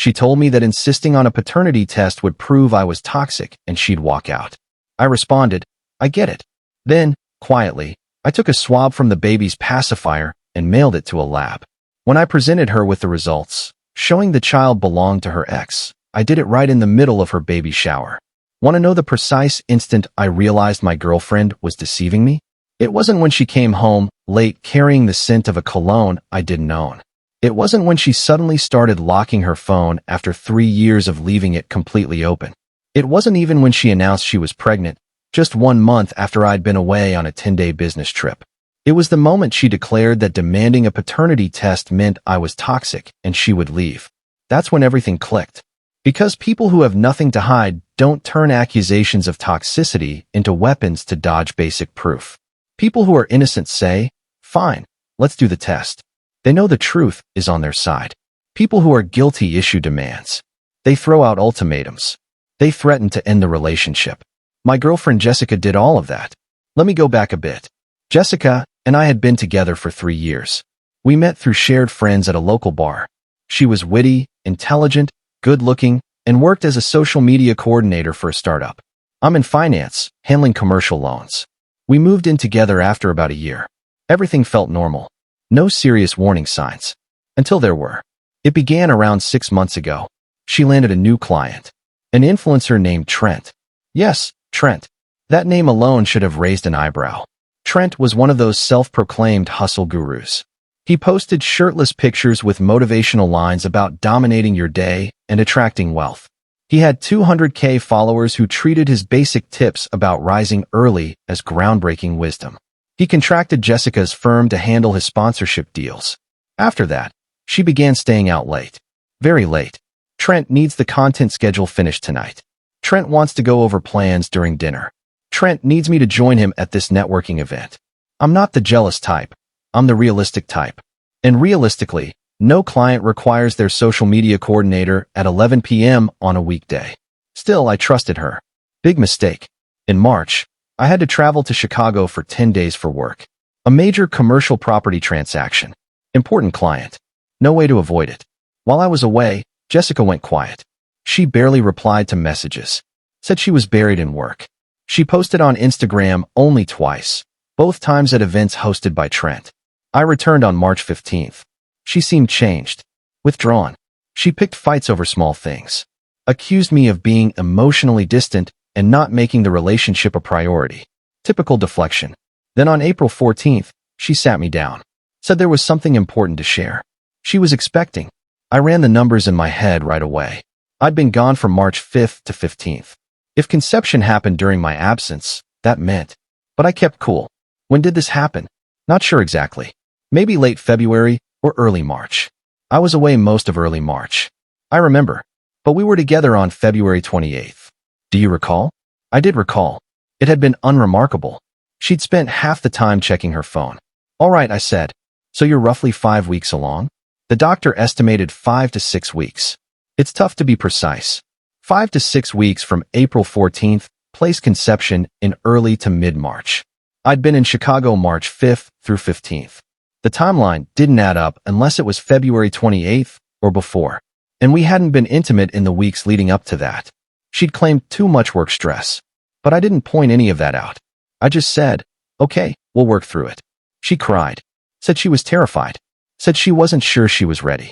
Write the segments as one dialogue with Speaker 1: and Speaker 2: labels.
Speaker 1: She told me that insisting on a paternity test would prove I was toxic and she'd walk out. I responded, I get it. Then, quietly, I took a swab from the baby's pacifier and mailed it to a lab. When I presented her with the results, showing the child belonged to her ex, I did it right in the middle of her baby shower. Want to know the precise instant I realized my girlfriend was deceiving me? It wasn't when she came home late carrying the scent of a cologne I didn't own. It wasn't when she suddenly started locking her phone after 3 years of leaving it completely open. It wasn't even when she announced she was pregnant, just 1 month after I'd been away on a 10-day business trip. It was the moment she declared that demanding a paternity test meant I was toxic and she would leave. That's when everything clicked. Because people who have nothing to hide don't turn accusations of toxicity into weapons to dodge basic proof. People who are innocent say, fine, let's do the test. They know the truth is on their side. People who are guilty issue demands. They throw out ultimatums. They threaten to end the relationship. My girlfriend Jessica did all of that. Let me go back a bit. Jessica and I had been together for 3 years. We met through shared friends at a local bar. She was witty, intelligent, good-looking, and worked as a social media coordinator for a startup. I'm in finance, handling commercial loans. We moved in together after about a year. Everything felt normal. No serious warning signs. Until there were. It began around 6 months ago. She landed a new client. An influencer named Trent. Yes, Trent. That name alone should have raised an eyebrow. Trent was one of those self-proclaimed hustle gurus. He posted shirtless pictures with motivational lines about dominating your day and attracting wealth. He had 200K followers who treated his basic tips about rising early as groundbreaking wisdom. He contracted Jessica's firm to handle his sponsorship deals. After that, she began staying out late. Very late. Trent needs the content schedule finished tonight. Trent wants to go over plans during dinner. Trent needs me to join him at this networking event. I'm not the jealous type. I'm the realistic type. And realistically, no client requires their social media coordinator at 11 p.m. on a weekday. Still, I trusted her. Big mistake. In March, I had to travel to Chicago for 10 days for work. A major commercial property transaction. Important client. No way to avoid it. While I was away, Jessica went quiet. She barely replied to messages. Said she was buried in work. She posted on Instagram only twice, both times at events hosted by Trent. I returned on March 15th. She seemed changed. Withdrawn. She picked fights over small things. Accused me of being emotionally distant and not making the relationship a priority. Typical deflection. Then on April 14th, she sat me down. Said there was something important to share. She was expecting. I ran the numbers in my head right away. I'd been gone from March 5th to 15th. If conception happened during my absence, that meant. But I kept cool. When did this happen? Not sure exactly. Maybe late February or early March. I was away most of early March. I remember. But we were together on February 28th. Do you recall? I did recall. It had been unremarkable. She'd spent half the time checking her phone. All right, I said. So you're roughly 5 weeks along? The doctor estimated 5 to 6 weeks. It's tough to be precise. 5 to 6 weeks from April 14th, place conception in early to mid-March. I'd been in Chicago March 5th through 15th. The timeline didn't add up unless it was February 28th or before. And we hadn't been intimate in the weeks leading up to that. She'd claimed too much work stress. But I didn't point any of that out. I just said, okay, we'll work through it. She cried. Said she was terrified. Said she wasn't sure she was ready.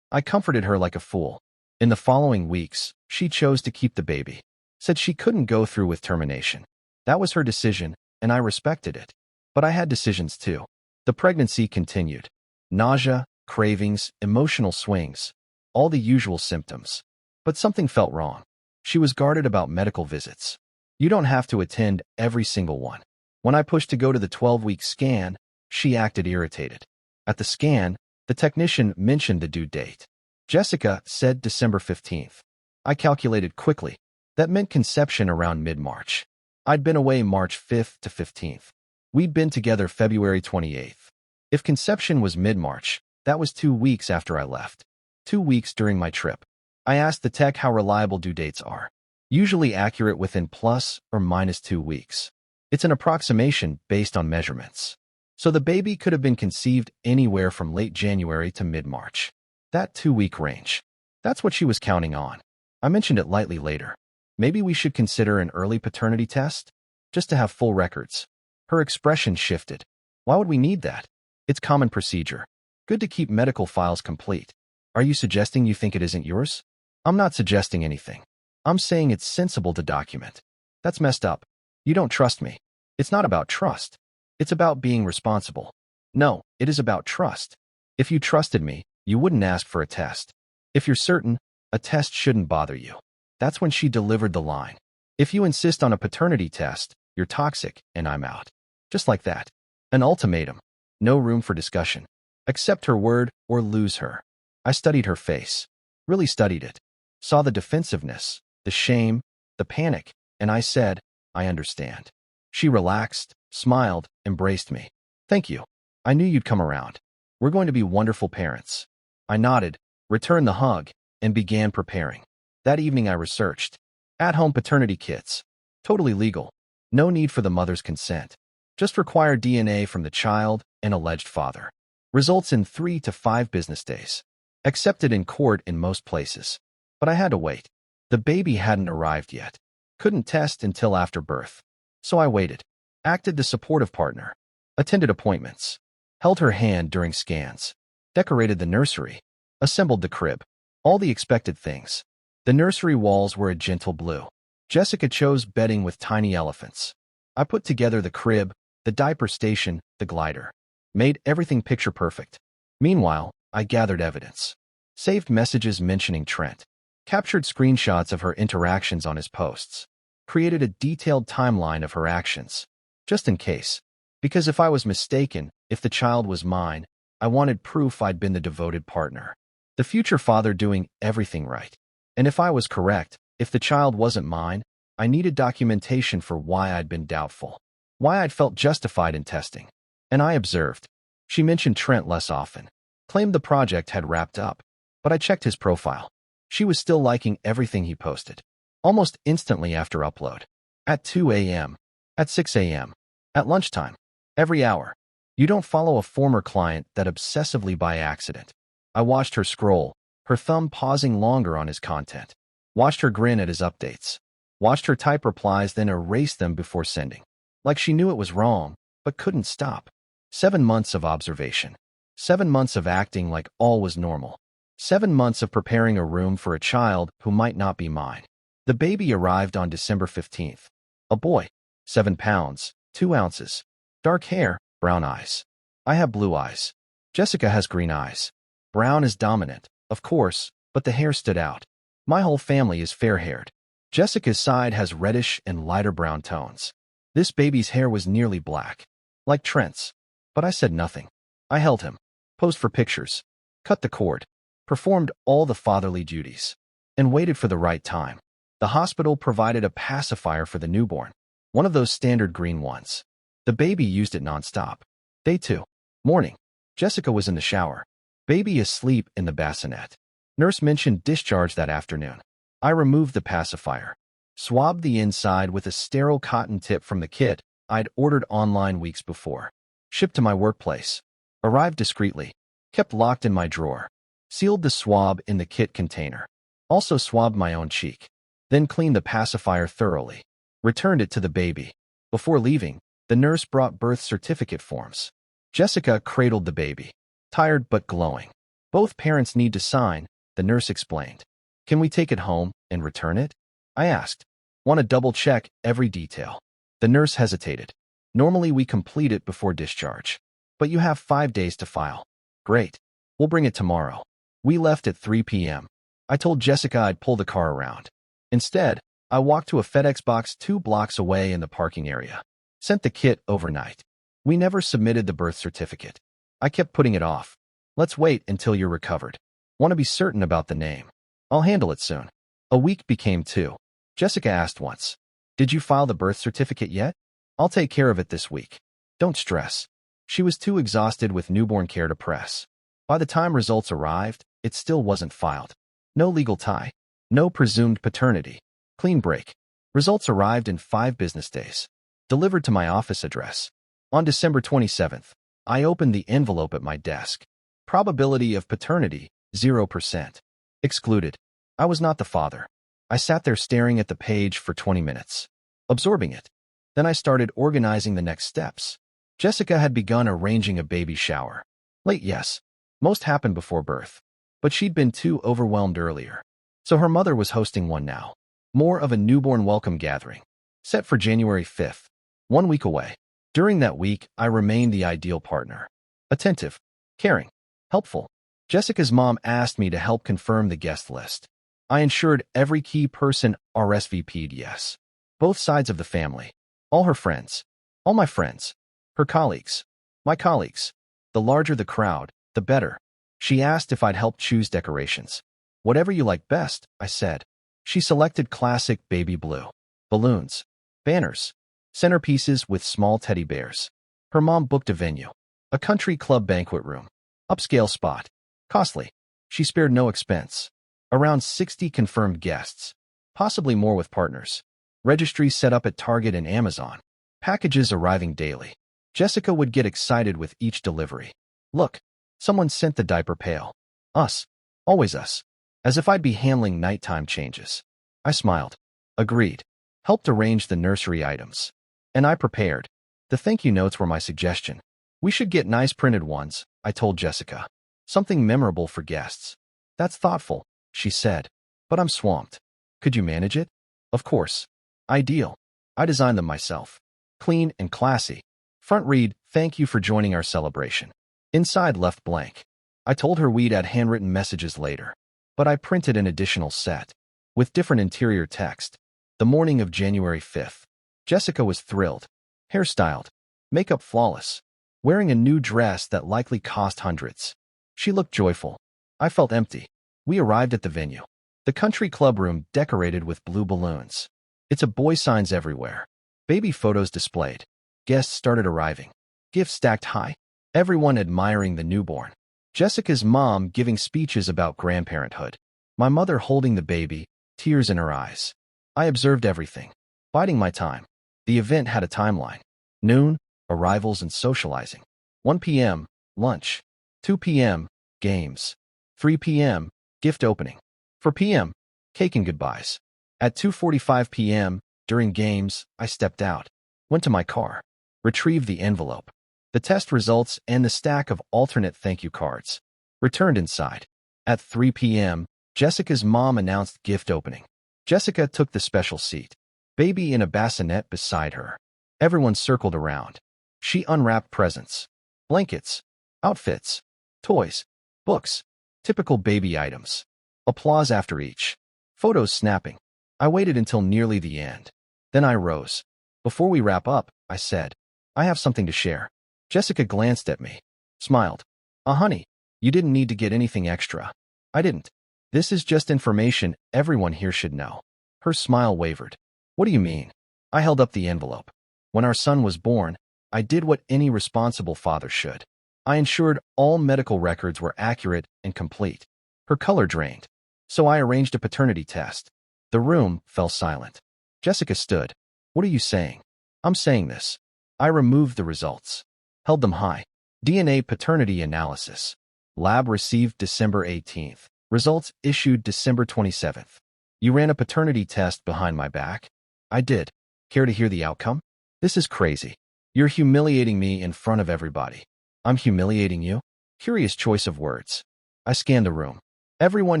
Speaker 1: I comforted her like a fool. In the following weeks, she chose to keep the baby. Said she couldn't go through with termination. That was her decision, and I respected it. But I had decisions too. The pregnancy continued. Nausea, cravings, emotional swings. All the usual symptoms. But something felt wrong. She was guarded about medical visits. You don't have to attend every single one. When I pushed to go to the 12-week scan, she acted irritated. At the scan, the technician mentioned the due date. Jessica said December 15th. I calculated quickly. That meant conception around mid-March. I'd been away March 5th to 15th. We'd been together February 28th. If conception was mid-March, that was 2 weeks after I left. 2 weeks during my trip. I asked the tech how reliable due dates are. Usually accurate within plus or minus 2 weeks. It's an approximation based on measurements. So the baby could have been conceived anywhere from late January to mid-March. That 2-week range. That's what she was counting on. I mentioned it lightly later. Maybe we should consider an early paternity test? Just to have full records. Her expression shifted. Why would we need that? It's common procedure. Good to keep medical files complete. Are you suggesting you think it isn't yours? I'm not suggesting anything. I'm saying it's sensible to document. That's messed up. You don't trust me. It's not about trust. It's about being responsible. No, it is about trust. If you trusted me, you wouldn't ask for a test. If you're certain, a test shouldn't bother you. That's when she delivered the line. If you insist on a paternity test, you're toxic, and I'm out. Just like that. An ultimatum. No room for discussion. Accept her word or lose her. I studied her face. Really studied it. Saw the defensiveness, the shame, the panic, and I said, I understand. She relaxed, smiled, embraced me. Thank you. I knew you'd come around. We're going to be wonderful parents. I nodded, returned the hug, and began preparing. That evening I researched. At-home paternity kits. Totally legal. No need for the mother's consent. Just require DNA from the child and alleged father. Results in 3 to 5 business days. Accepted in court in most places. But I had to wait. The baby hadn't arrived yet. Couldn't test until after birth. So I waited. Acted the supportive partner. Attended appointments. Held her hand during scans. Decorated the nursery. Assembled the crib. All the expected things. The nursery walls were a gentle blue. Jessica chose bedding with tiny elephants. I put together the crib, the diaper station, the glider. Made everything picture perfect. Meanwhile, I gathered evidence. Saved messages mentioning Trent. Captured screenshots of her interactions on his posts. Created a detailed timeline of her actions. Just in case. Because if I was mistaken, if the child was mine, I wanted proof I'd been the devoted partner. The future father doing everything right. And if I was correct, if the child wasn't mine, I needed documentation for why I'd been doubtful. Why I'd felt justified in testing. And I observed. She mentioned Trent less often. Claimed the project had wrapped up. But I checked his profile. She was still liking everything he posted. Almost instantly after upload. At 2 a.m. At 6 a.m. At lunchtime. Every hour. You don't follow a former client that obsessively by accident. I watched her scroll, her thumb pausing longer on his content. Watched her grin at his updates. Watched her type replies, then erase them before sending. Like she knew it was wrong, but couldn't stop. 7 months of observation. 7 months of acting like all was normal. 7 months of preparing a room for a child who might not be mine. The baby arrived on December 15th. A boy. 7 pounds, 2 ounces. Dark hair, brown eyes. I have blue eyes. Jessica has green eyes. Brown is dominant, of course, but the hair stood out. My whole family is fair-haired. Jessica's side has reddish and lighter brown tones. This baby's hair was nearly black. Like Trent's. But I said nothing. I held him. Posed for pictures. Cut the cord. Performed all the fatherly duties. And waited for the right time. The hospital provided a pacifier for the newborn. One of those standard green ones. The baby used it nonstop. Day 2. Morning. Jessica was in the shower. Baby asleep in the bassinet. Nurse mentioned discharge that afternoon. I removed the pacifier. Swabbed the inside with a sterile cotton tip from the kit I'd ordered online weeks before. Shipped to my workplace. Arrived discreetly. Kept locked in my drawer. Sealed the swab in the kit container. Also swabbed my own cheek. Then cleaned the pacifier thoroughly. Returned it to the baby. Before leaving, the nurse brought birth certificate forms. Jessica cradled the baby. Tired but glowing. Both parents need to sign, the nurse explained. Can we take it home and return it? I asked. Want to double-check every detail. The nurse hesitated. Normally we complete it before discharge. But you have 5 days to file. Great. We'll bring it tomorrow. We left at 3 p.m. I told Jessica I'd pull the car around. Instead, I walked to a FedEx box 2 blocks away in the parking area. Sent the kit overnight. We never submitted the birth certificate. I kept putting it off. Let's wait until you're recovered. Want to be certain about the name. I'll handle it soon. A week became 2. Jessica asked once. Did you file the birth certificate yet? I'll take care of it this week. Don't stress. She was too exhausted with newborn care to press. By the time results arrived, it still wasn't filed. No legal tie. No presumed paternity. Clean break. Results arrived in 5 business days. Delivered to my office address. On December 27th, I opened the envelope at my desk. Probability of paternity, 0%. Excluded. I was not the father. I sat there staring at the page for 20 minutes, absorbing it. Then I started organizing the next steps. Jessica had begun arranging a baby shower. Late, yes. Most happened before birth. But she'd been too overwhelmed earlier. So her mother was hosting one now. More of a newborn welcome gathering. Set for January 5th. 1 week away. During that week, I remained the ideal partner. Attentive, caring, helpful. Jessica's mom asked me to help confirm the guest list. I ensured every key person RSVP'd yes. Both sides of the family. All her friends. All my friends. Her colleagues. My colleagues. The larger the crowd, the better. She asked if I'd help choose decorations. Whatever you like best, I said. She selected classic baby blue. Balloons. Banners. Centerpieces with small teddy bears. Her mom booked a venue. A country club banquet room. Upscale spot. Costly. She spared no expense. Around 60 confirmed guests. Possibly more with partners. Registries set up at Target and Amazon. Packages arriving daily. Jessica would get excited with each delivery. Look, someone sent the diaper pail. Us. Always us. As if I'd be handling nighttime changes. I smiled. Agreed. Helped arrange the nursery items. And I prepared. The thank you notes were my suggestion. We should get nice printed ones, I told Jessica. Something memorable for guests. That's thoughtful, she said. But I'm swamped. Could you manage it? Of course. Ideal. I designed them myself. Clean and classy. Front read, thank you for joining our celebration. Inside left blank. I told her we'd add handwritten messages later. But I printed an additional set. With different interior text. The morning of January 5th. Jessica was thrilled. Hairstyled. Makeup flawless. Wearing a new dress that likely cost hundreds. She looked joyful. I felt empty. We arrived at the venue. The country club room decorated with blue balloons. It's a boy signs everywhere. Baby photos displayed. Guests started arriving. Gifts stacked high. Everyone admiring the newborn. Jessica's mom giving speeches about grandparenthood. My mother holding the baby, tears in her eyes. I observed everything. Biding my time. The event had a timeline. Noon, arrivals and socializing. 1 p.m., lunch. 2 p.m., games. 3 p.m., gift opening. 4 p.m., cake and goodbyes. At 2:45 p.m., during games, I stepped out. Went to my car. Retrieved the envelope. The test results and the stack of alternate thank you cards. Returned inside. At 3 p.m., Jessica's mom announced gift opening. Jessica took the special seat. Baby in a bassinet beside her. Everyone circled around. She unwrapped presents. Blankets. Outfits. Toys. Books. Typical baby items. Applause after each. Photos snapping. I waited until nearly the end. Then I rose. Before we wrap up, I said, I have something to share. Jessica glanced at me. Smiled. Honey, you didn't need to get anything extra. I didn't. This is just information everyone here should know. Her smile wavered. What do you mean? I held up the envelope. When our son was born, I did what any responsible father should. I ensured all medical records were accurate and complete. Her color drained. So I arranged a paternity test. The room fell silent. Jessica stood. What are you saying? I'm saying this. I removed the results. Held them high. DNA paternity analysis. Lab received December 18th. Results issued December 27th. You ran a paternity test behind my back? I did. Care to hear the outcome? This is crazy. You're humiliating me in front of everybody. I'm humiliating you? Curious choice of words. I scanned the room. Everyone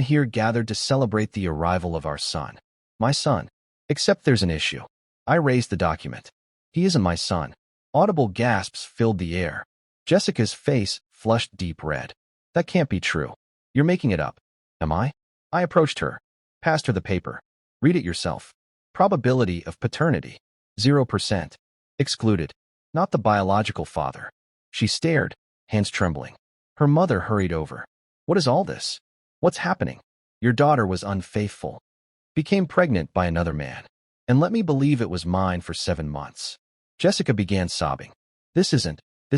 Speaker 1: here gathered to celebrate the arrival of our son. My son. Except there's an issue. I raised the document. He isn't my son. Audible gasps filled the air. Jessica's face flushed deep red. That can't be true. You're making it up. Am I? I approached her. Passed her the paper. Read it yourself. Probability of paternity. 0%. Excluded. Not the biological father. She stared, hands trembling. Her mother hurried over. What is all this? What's happening? Your daughter was unfaithful. Became pregnant by another man. And let me believe it was mine for 7 months. Jessica began sobbing. This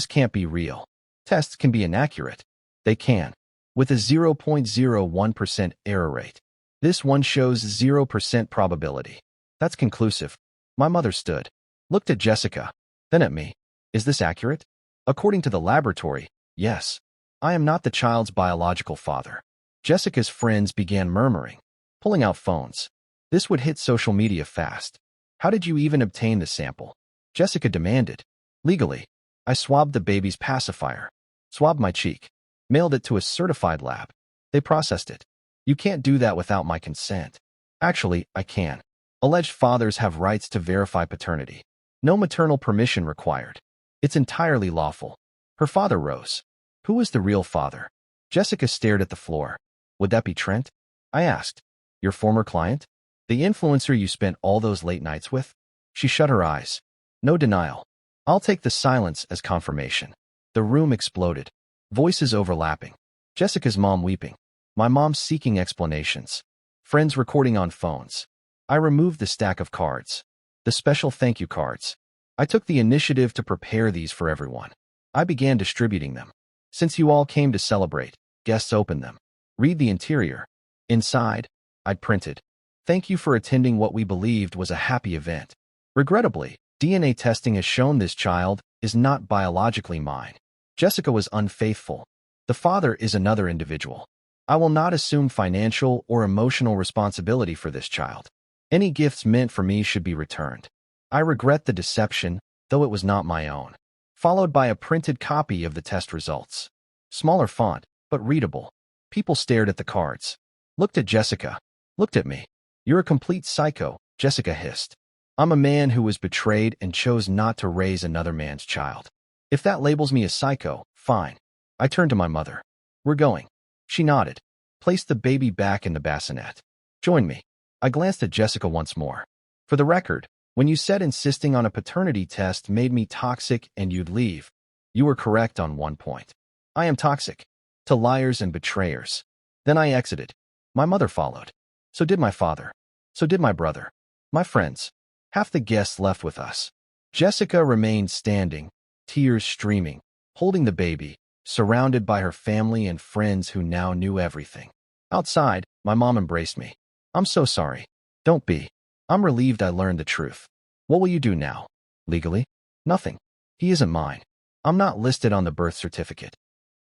Speaker 1: can't be real. Tests can be inaccurate. They can. With a 0.01% error rate. This one shows 0% probability. That's conclusive. My mother stood. Looked at Jessica. Then at me. Is this accurate? According to the laboratory, yes. I am not the child's biological father. Jessica's friends began murmuring, pulling out phones. This would hit social media fast. How did you even obtain the sample? Jessica demanded. Legally. I swabbed the baby's pacifier. Swabbed my cheek. Mailed it to a certified lab. They processed it. You can't do that without my consent. Actually, I can. Alleged fathers have rights to verify paternity. No maternal permission required. It's entirely lawful. Her father rose. Who was the real father? Jessica stared at the floor. Would that be Trent? I asked. Your former client? The influencer you spent all those late nights with? She shut her eyes. No denial. I'll take the silence as confirmation. The room exploded. Voices overlapping. Jessica's mom weeping. My mom seeking explanations. Friends recording on phones. I removed the stack of cards. The special thank you cards. I took the initiative to prepare these for everyone. I began distributing them. Since you all came to celebrate, guests open them. Read the interior. Inside, I'd printed. Thank you for attending what we believed was a happy event. Regrettably, DNA testing has shown this child is not biologically mine. Jessica was unfaithful. The father is another individual. I will not assume financial or emotional responsibility for this child. Any gifts meant for me should be returned. I regret the deception, though it was not my own. Followed by a printed copy of the test results. Smaller font, but readable. People stared at the cards. Looked at Jessica. Looked at me. You're a complete psycho, Jessica hissed. I'm a man who was betrayed and chose not to raise another man's child. If that labels me a psycho, fine. I turned to my mother. We're going. She nodded. Placed the baby back in the bassinet. Join me. I glanced at Jessica once more. For the record, when you said insisting on a paternity test made me toxic and you'd leave, you were correct on one point. I am toxic. To liars and betrayers. Then I exited. My mother followed. So did my father. So did my brother. My friends. Half the guests left with us. Jessica remained standing, tears streaming, holding the baby, surrounded by her family and friends who now knew everything. Outside, my mom embraced me. I'm so sorry. Don't be. I'm relieved I learned the truth. What will you do now? Legally? Nothing. He isn't mine. I'm not listed on the birth certificate.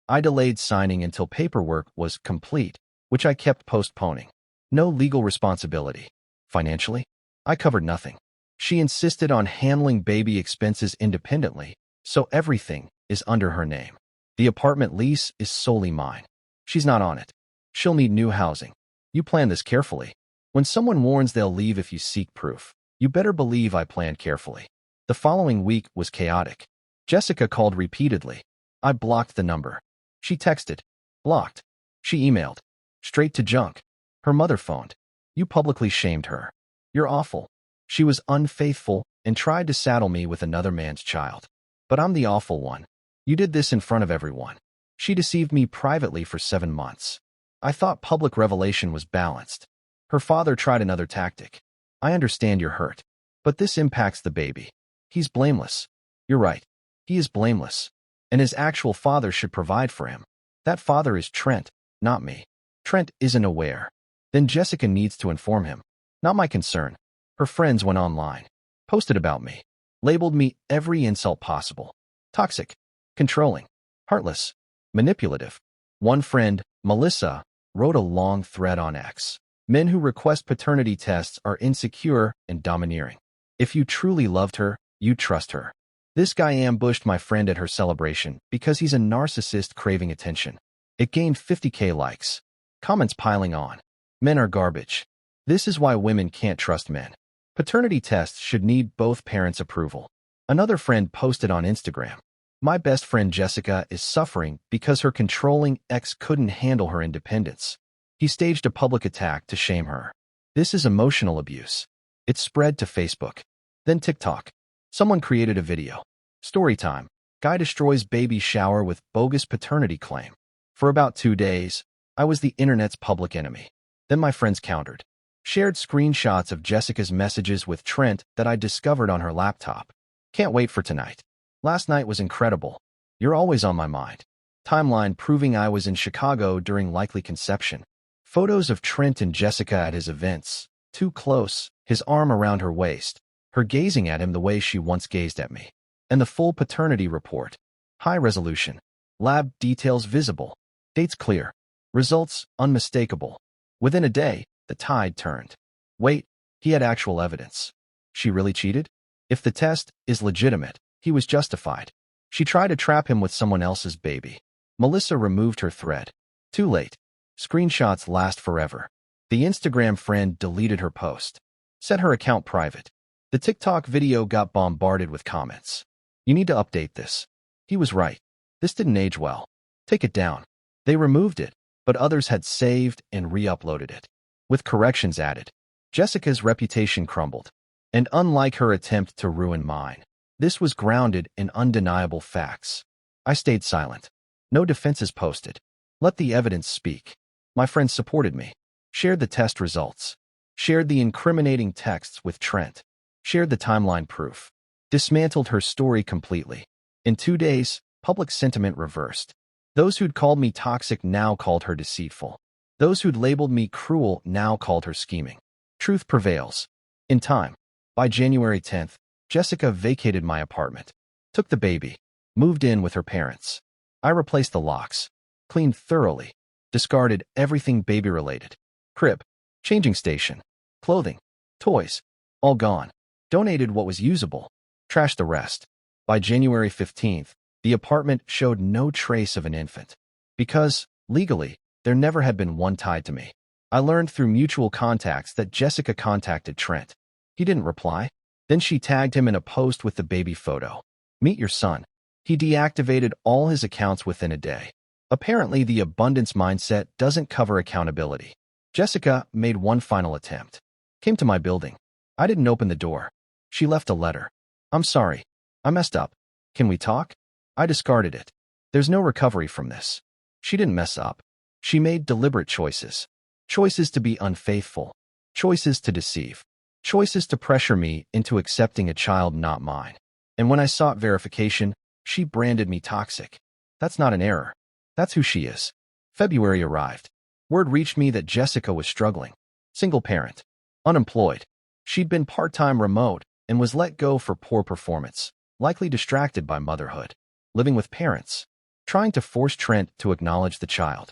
Speaker 1: I delayed signing until paperwork was complete, which I kept postponing. No legal responsibility. Financially? I covered nothing. She insisted on handling baby expenses independently, so everything is under her name. The apartment lease is solely mine. She's not on it. She'll need new housing. You plan this carefully. When someone warns they'll leave if you seek proof, you better believe I planned carefully. The following week was chaotic. Jessica called repeatedly. I blocked the number. She texted. Blocked. She emailed. Straight to junk. Her mother phoned. You publicly shamed her. You're awful. She was unfaithful and tried to saddle me with another man's child. But I'm the awful one. You did this in front of everyone. She deceived me privately for 7 months. I thought public revelation was balanced. Her father tried another tactic. I understand you're hurt. But this impacts the baby. He's blameless. You're right. He is blameless. And his actual father should provide for him. That father is Trent, not me. Trent isn't aware. Then Jessica needs to inform him. Not my concern. Her friends went online. Posted about me. Labeled me every insult possible. Toxic. Controlling. Heartless. Manipulative. One friend, Melissa, wrote a long thread on X. Men who request paternity tests are insecure and domineering. If you truly loved her, you'd trust her. This guy ambushed my friend at her celebration because he's a narcissist craving attention. It gained 50K likes. Comments piling on. Men are garbage. This is why women can't trust men. Paternity tests should need both parents' approval. Another friend posted on Instagram. My best friend Jessica is suffering because her controlling ex couldn't handle her independence. He staged a public attack to shame her. This is emotional abuse. It spread to Facebook. Then TikTok. Someone created a video. Storytime. Guy destroys baby shower with bogus paternity claim. For about 2 days, I was the internet's public enemy. Then my friends countered. Shared screenshots of Jessica's messages with Trent that I discovered on her laptop. Can't wait for tonight. Last night was incredible. You're always on my mind. Timeline proving I was in Chicago during likely conception. Photos of Trent and Jessica at his events. Too close, his arm around her waist. Her gazing at him the way she once gazed at me. And the full paternity report. High resolution. Lab details visible. Dates clear. Results unmistakable. Within a day, the tide turned. Wait, he had actual evidence. She really cheated? If the test is legitimate, he was justified. She tried to trap him with someone else's baby. Melissa removed her thread. Too late. Screenshots last forever. The Instagram friend deleted her post. Set her account private. The TikTok video got bombarded with comments. You need to update this. He was right. This didn't age well. Take it down. They removed it, but others had saved and re-uploaded it. With corrections added. Jessica's reputation crumbled. And unlike her attempt to ruin mine, this was grounded in undeniable facts. I stayed silent. No defenses posted. Let the evidence speak. My friends supported me. Shared the test results. Shared the incriminating texts with Trent. Shared the timeline proof. Dismantled her story completely. In 2 days, public sentiment reversed. Those who'd called me toxic now called her deceitful. Those who'd labeled me cruel now called her scheming. Truth prevails. In time. By January 10th, Jessica vacated my apartment. Took the baby. Moved in with her parents. I replaced the locks. Cleaned thoroughly. Discarded everything baby-related. Crib. Changing station. Clothing. Toys. All gone. Donated what was usable. Trashed the rest. By January 15th, the apartment showed no trace of an infant. Because, legally, there never had been one tied to me. I learned through mutual contacts that Jessica contacted Trent. He didn't reply. Then she tagged him in a post with the baby photo. Meet your son. He deactivated all his accounts within a day. Apparently, the abundance mindset doesn't cover accountability. Jessica made one final attempt. Came to my building. I didn't open the door. She left a letter. I'm sorry. I messed up. Can we talk? I discarded it. There's no recovery from this. She didn't mess up. She made deliberate choices. Choices to be unfaithful. Choices to deceive. Choices to pressure me into accepting a child not mine. And when I sought verification, she branded me toxic. That's not an error. That's who she is. February arrived. Word reached me that Jessica was struggling. Single parent. Unemployed. She'd been part-time remote and was let go for poor performance, likely distracted by motherhood. Living with parents. Trying to force Trent to acknowledge the child.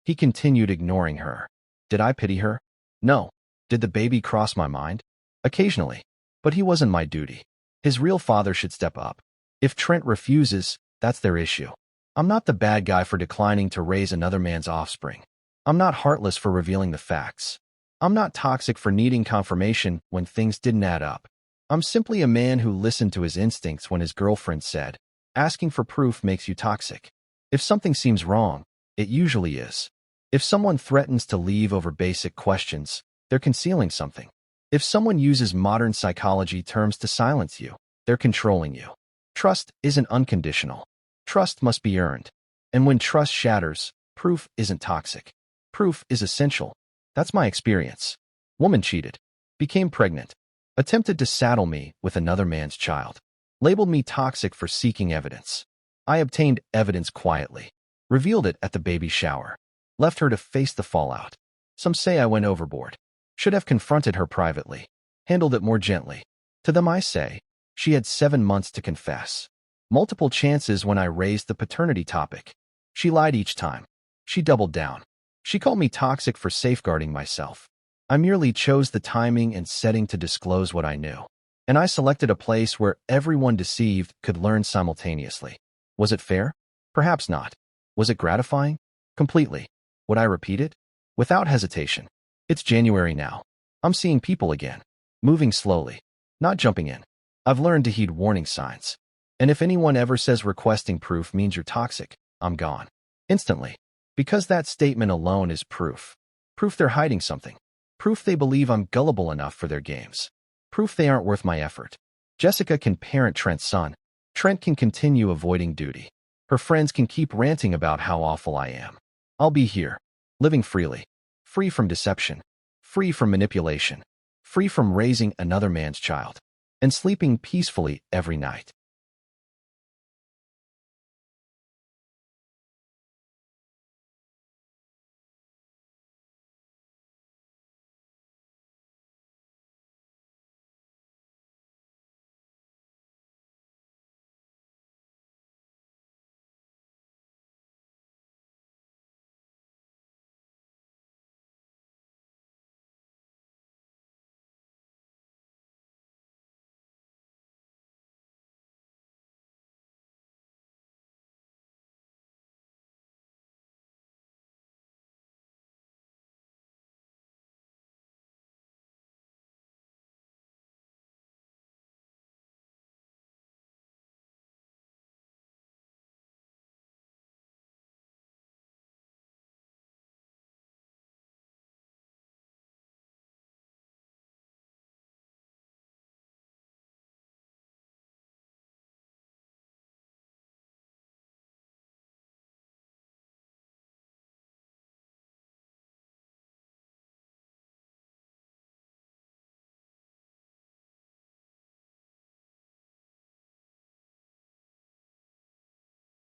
Speaker 1: He continued ignoring her. Did I pity her? No. Did the baby cross my mind? Occasionally. But he wasn't my duty. His real father should step up. If Trent refuses, that's their issue. I'm not the bad guy for declining to raise another man's offspring. I'm not heartless for revealing the facts. I'm not toxic for needing confirmation when things didn't add up. I'm simply a man who listened to his instincts when his girlfriend said, asking for proof makes you toxic. If something seems wrong, it usually is. If someone threatens to leave over basic questions, they're concealing something. If someone uses modern psychology terms to silence you, they're controlling you. Trust isn't unconditional. Trust must be earned. And when trust shatters, proof isn't toxic. Proof is essential. That's my experience. Woman cheated. Became pregnant. Attempted to saddle me with another man's child. Labeled me toxic for seeking evidence. I obtained evidence quietly. Revealed it at the baby shower. Left her to face the fallout. Some say I went overboard. Should have confronted her privately. Handled it more gently. To them I say, she had 7 months to confess. Multiple chances when I raised the paternity topic. She lied each time. She doubled down. She called me toxic for safeguarding myself. I merely chose the timing and setting to disclose what I knew. And I selected a place where everyone deceived could learn simultaneously. Was it fair? Perhaps not. Was it gratifying? Completely. Would I repeat it? Without hesitation. It's January now. I'm seeing people again. Moving slowly. Not jumping in. I've learned to heed warning signs. And if anyone ever says requesting proof means you're toxic, I'm gone. Instantly. Because that statement alone is proof. Proof they're hiding something. Proof they believe I'm gullible enough for their games. Proof they aren't worth my effort. Jessica can parent Trent's son. Trent can continue avoiding duty. Her friends can keep ranting about how awful I am. I'll be here. Living freely. Free from deception. Free from manipulation. Free from raising another man's child. And sleeping peacefully every night.